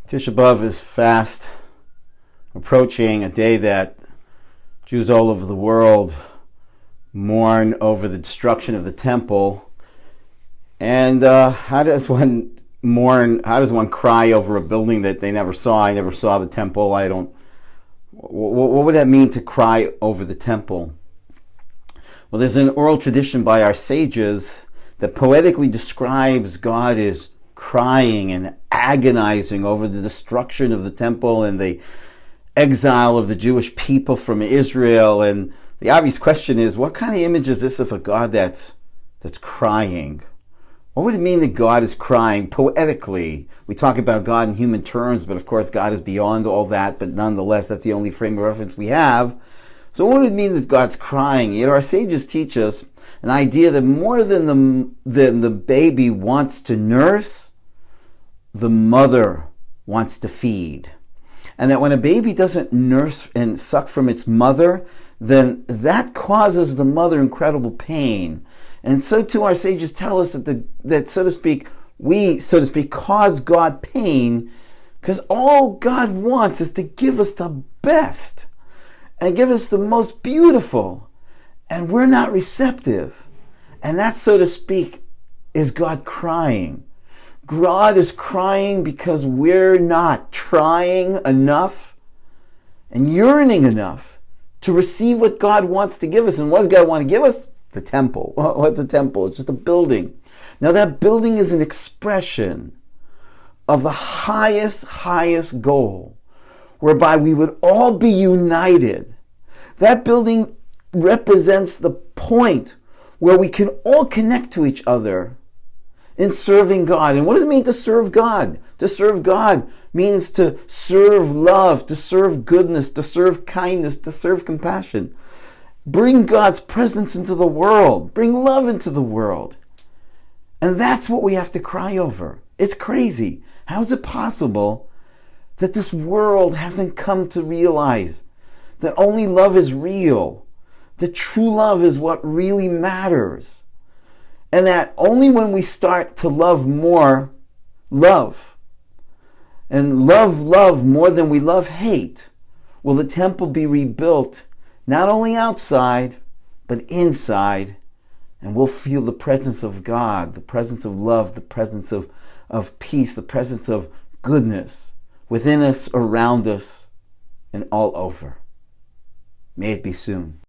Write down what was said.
Tisha B'Av is fast approaching, a day that Jews all over the world mourn over the destruction of the temple. And how does one mourn? How does one cry over a building that they never saw? I never saw the temple. What would that mean to cry over the temple? Well, there's an oral tradition by our sages that poetically describes God as crying and agonizing over the destruction of the temple and the exile of the Jewish people from Israel. And the obvious question is, what kind of image is this of a God that's crying? What would it mean that God is crying poetically? We talk about God in human terms, but of course God is beyond all that, but nonetheless that's the only frame of reference we have. So what would it mean that God's crying? Yet our sages teach us an idea that more than the baby wants to nurse, the mother wants to feed. And that when a baby doesn't nurse and suck from its mother, then that causes the mother incredible pain. And so too our sages tell us that so to speak, we, so to speak, cause God pain because all God wants is to give us the best and give us the most beautiful. And we're not receptive. And that, so to speak, is God crying. God is crying because we're not trying enough and yearning enough to receive what God wants to give us. And what does God want to give us? The temple. What's the temple? It's just a building. Now that building is an expression of the highest goal, whereby we would all be united. That building represents the point where we can all connect to each other in serving God. And what does it mean to serve God? To serve God means to serve love, to serve goodness, to serve kindness, to serve compassion. Bring God's presence into the world. Bring love into the world. And that's what we have to cry over. It's crazy. How is it possible that this world hasn't come to realize that only love is real, that true love is what really matters, and that only when we start to love more, and love more than we love hate, will the temple be rebuilt, not only outside, but inside, and we'll feel the presence of God, the presence of love, the presence of peace, the presence of goodness within us, around us, and all over. May it be soon.